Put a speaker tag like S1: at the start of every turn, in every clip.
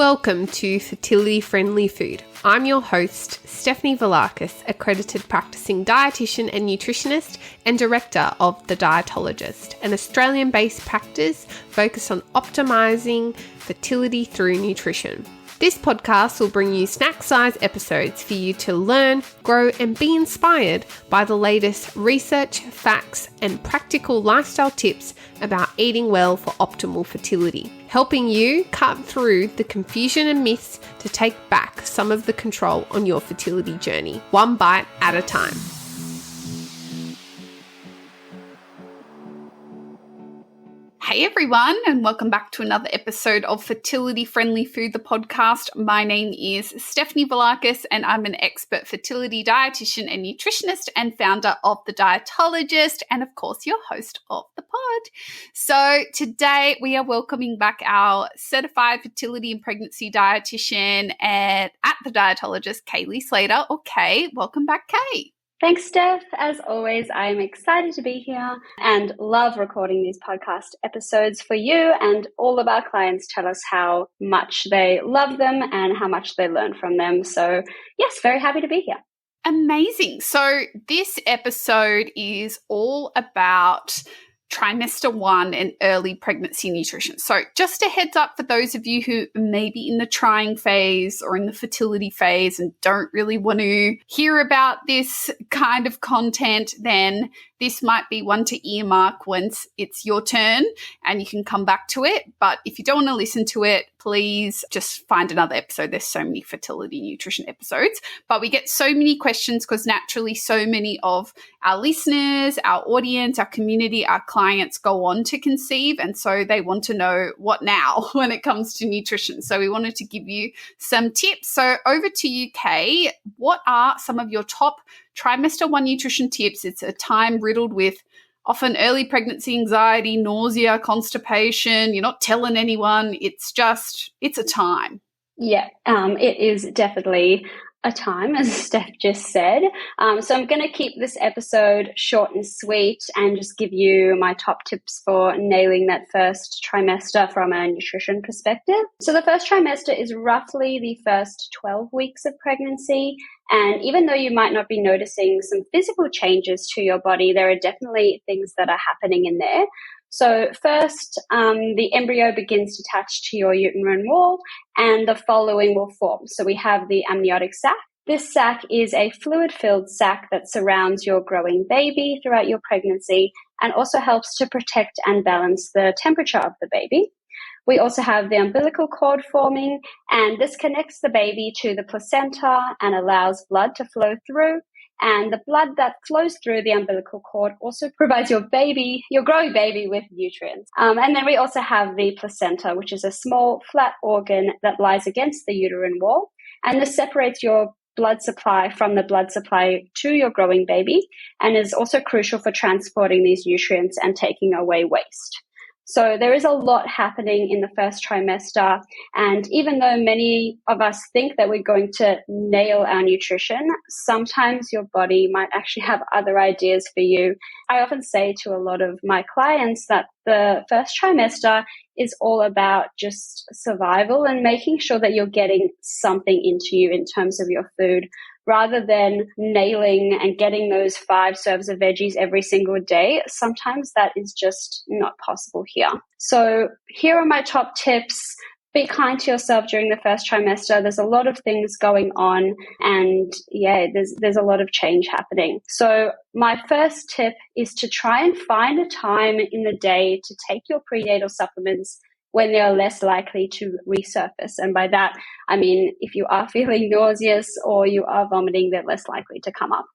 S1: Welcome to Fertility Friendly Food. I'm your host, Stefanie Velakis, accredited practicing dietitian and nutritionist and director of the Dietologist, an Australian-based practice focused on optimizing fertility through nutrition. This podcast will bring you snack-size episodes for you to learn, grow, and be inspired by the latest research, facts, and practical lifestyle tips about eating well for optimal fertility, helping you cut through the confusion and myths to take back some of the control on your fertility journey, one bite at a time. Hey everyone, and welcome back to another episode of Fertility Friendly Food, the podcast. My name is Stefanie Velakis, and I'm an expert fertility dietitian and nutritionist and founder of the Dietologist, and of course your host of the pod. So today we are welcoming back our certified fertility and pregnancy dietitian at the Dietologist, Kaylee Slater, or Kay. Welcome back, Kay.
S2: Thanks, Steph. As always, I'm excited to be here and love recording these podcast episodes for you, and all of our clients tell us how much they love them and how much they learn from them. So yes, very happy to be here.
S1: Amazing. So this episode is all about trimester 1 and early pregnancy nutrition. So just a heads up for those of you who may be in the trying phase or in the fertility phase and don't really want to hear about this kind of content, then this might be one to earmark once it's your turn and you can come back to it. But if you don't want to listen to it, please just find another episode. There's so many fertility nutrition episodes, but we get so many questions because naturally so many of our listeners, our audience, our community, our clients go on to conceive. And so they want to know what now when it comes to nutrition. So we wanted to give you some tips. So over to you, Kay. What are some of your top trimester 1 nutrition tips? It's a time riddled with often early pregnancy anxiety, nausea, constipation. You're not telling anyone. It's a time.
S2: Yeah, it is definitely a time, as Steph just said. So I'm going to keep this episode short and sweet and just give you my top tips for nailing that first trimester from a nutrition perspective. So the first trimester is roughly the first 12 weeks of pregnancy. And even though you might not be noticing some physical changes to your body, there are definitely things that are happening in there. So first, the embryo begins to attach to your uterine wall and the following will form. So we have the amniotic sac. This sac is a fluid-filled sac that surrounds your growing baby throughout your pregnancy and also helps to protect and balance the temperature of the baby. We also have the umbilical cord forming, and this connects the baby to the placenta and allows blood to flow through. And the blood that flows through the umbilical cord also provides your growing baby with nutrients. And then we also have the placenta, which is a small flat organ that lies against the uterine wall. And this separates your blood supply from the blood supply to your growing baby and is also crucial for transporting these nutrients and taking away waste. So there is a lot happening in the first trimester. And even though many of us think that we're going to nail our nutrition, sometimes your body might actually have other ideas for you. I often say to a lot of my clients that the first trimester is all about just survival and making sure that you're getting something into you in terms of your food, rather than nailing and getting those 5 serves of veggies every single day. Sometimes that is just not possible here. So here are my top tips. Be kind to yourself during the first trimester. There's a lot of things going on and there's a lot of change happening. So my first tip is to try and find a time in the day to take your prenatal supplements when they are less likely to resurface. And by that, I mean, if you are feeling nauseous or you are vomiting, they're less likely to come up.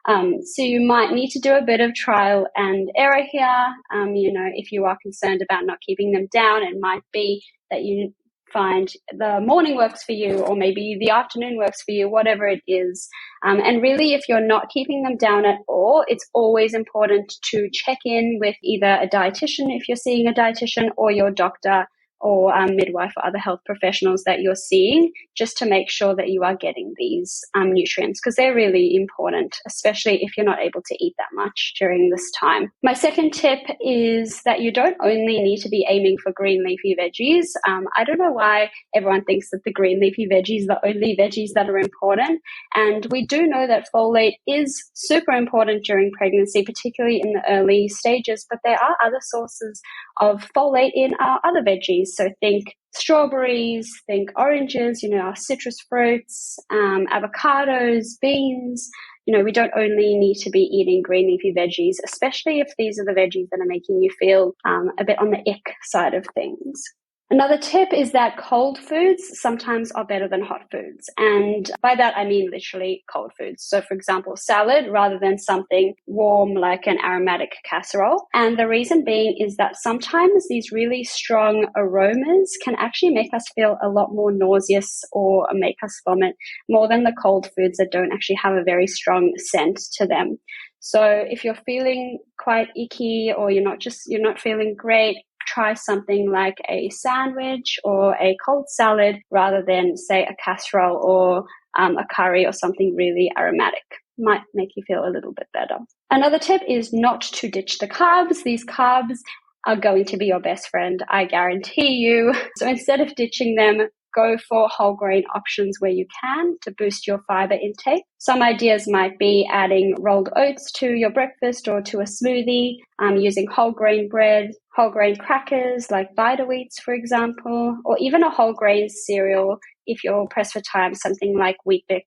S2: So you might need to do a bit of trial and error here. If you are concerned about not keeping them down, it might be that you find the morning works for you, or maybe the afternoon works for you, whatever it is. And really, if you're not keeping them down at all, it's always important to check in with either a dietitian if you're seeing a dietitian or your doctor or midwife or other health professionals that you're seeing, just to make sure that you are getting these nutrients, because they're really important, especially if you're not able to eat that much during this time. My second tip is that you don't only need to be aiming for green leafy veggies. I don't know why everyone thinks that the green leafy veggies are the only veggies that are important. And we do know that folate is super important during pregnancy, particularly in the early stages, but there are other sources of folate in our other veggies. So think strawberries, think oranges, our citrus fruits, avocados, beans. We don't only need to be eating green leafy veggies, especially if these are the veggies that are making you feel a bit on the ick side of things. Another tip is that cold foods sometimes are better than hot foods. And by that, I mean literally cold foods. So for example, salad rather than something warm like an aromatic casserole. And the reason being is that sometimes these really strong aromas can actually make us feel a lot more nauseous or make us vomit more than the cold foods that don't actually have a very strong scent to them. So if you're feeling quite icky or you're not feeling great, try something like a sandwich or a cold salad rather than, say, a casserole or a curry or something really aromatic. Might make you feel a little bit better. Another tip is not to ditch the carbs. These carbs are going to be your best friend, I guarantee you. So instead of ditching them, go for whole grain options where you can to boost your fiber intake. Some ideas might be adding rolled oats to your breakfast or to a smoothie, using whole grain bread, whole grain crackers like Vita-Weats, for example, or even a whole grain cereal if you're pressed for time, something like Weet-Bix.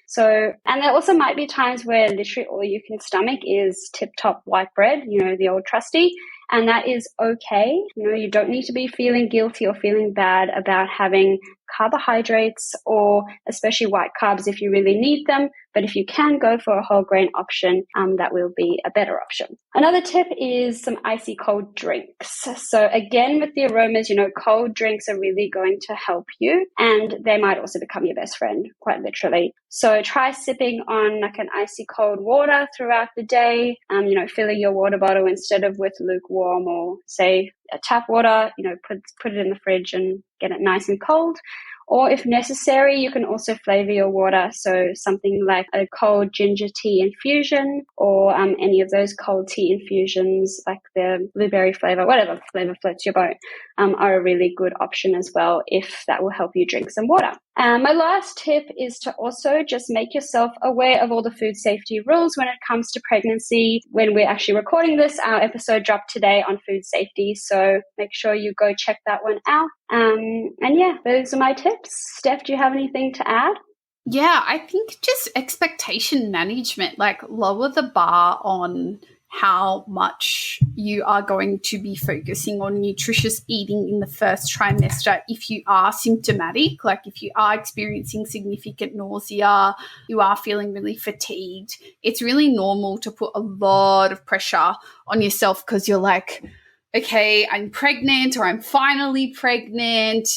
S2: So, and there also might be times where literally all you can stomach is tip-top white bread, the old trusty. And that is okay. You don't need to be feeling guilty or feeling bad about having carbohydrates or especially white carbs if you really need them. But if you can go for a whole grain option, that will be a better option. Another tip is some icy cold drinks. So again, with the aromas, cold drinks are really going to help you, and they might also become your best friend, quite literally. So try sipping on like an icy cold water throughout the day, filling your water bottle instead of with lukewarm or say a tap water, put it in the fridge and get it nice and cold. Or if necessary, you can also flavor your water. So something like a cold ginger tea infusion or any of those cold tea infusions like the blueberry flavor, whatever flavor floats your boat, are a really good option as well if that will help you drink some water. My last tip is to also just make yourself aware of all the food safety rules when it comes to pregnancy. When we're actually recording this, our episode dropped today on food safety, so make sure you go check that one out. And yeah, those are my tips. Steph, do you have anything to add?
S1: Yeah, I think just expectation management, like lower the bar on how much you are going to be focusing on nutritious eating in the first trimester if you are symptomatic, like if you are experiencing significant nausea, you are feeling really fatigued. It's really normal to put a lot of pressure on yourself because you're like, okay, I'm pregnant or I'm finally pregnant.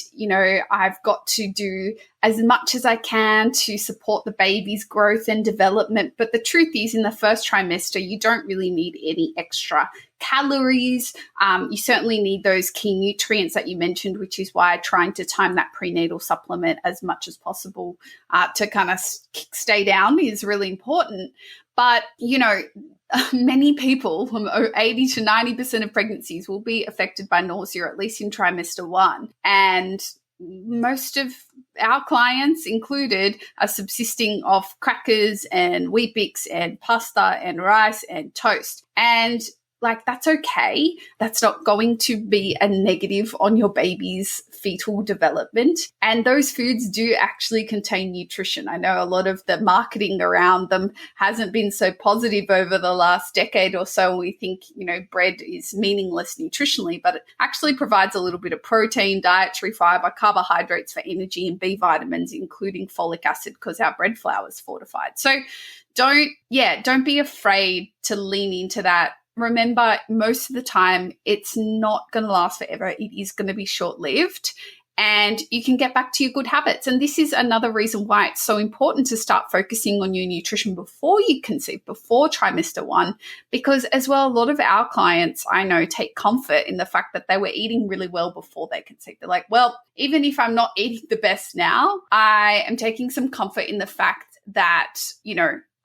S1: I've got to do as much as I can to support the baby's growth and development. But the truth is, in the first trimester, you don't really need any extra calories. You certainly need those key nutrients that you mentioned, which is why trying to time that prenatal supplement as much as possible to kind of stay down is really important. But, many people, from 80 to 90% of pregnancies, will be affected by nausea, at least in trimester 1. And most of our clients included are subsisting off crackers and Weet-Bix and pasta and rice and toast. And that's okay. That's not going to be a negative on your baby's fetal development. And those foods do actually contain nutrition. I know a lot of the marketing around them hasn't been so positive over the last decade or so. We think, bread is meaningless nutritionally, but it actually provides a little bit of protein, dietary fiber, carbohydrates for energy, and B vitamins, including folic acid, because our bread flour is fortified. So don't be afraid to lean into that. Remember, most of the time, it's not going to last forever. It is going to be short-lived. and you can get back to your good habits. And this is another reason why it's so important to start focusing on your nutrition before you conceive, before trimester 1, because as well, a lot of our clients I know take comfort in the fact that they were eating really well before they conceived. They're like, well, even if I'm not eating the best now, I am taking some comfort in the fact that,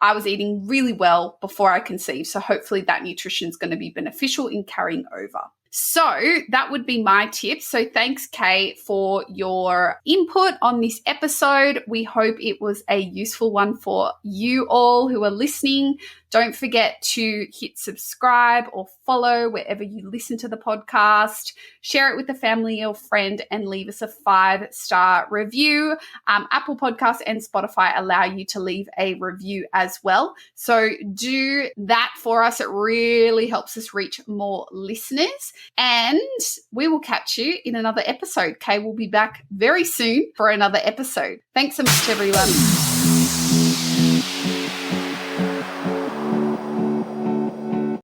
S1: I was eating really well before I conceived. So hopefully that nutrition is going to be beneficial in carrying over. So that would be my tip. So thanks, Kay, for your input on this episode. We hope it was a useful one for you all who are listening. Don't forget to hit subscribe or follow wherever you listen to the podcast. Share it with a family or friend and leave us a 5-star review. Apple Podcasts and Spotify allow you to leave a review as well. So do that for us. It really helps us reach more listeners. And we will catch you in another episode. Kay will be back very soon for another episode. Thanks so much, everyone.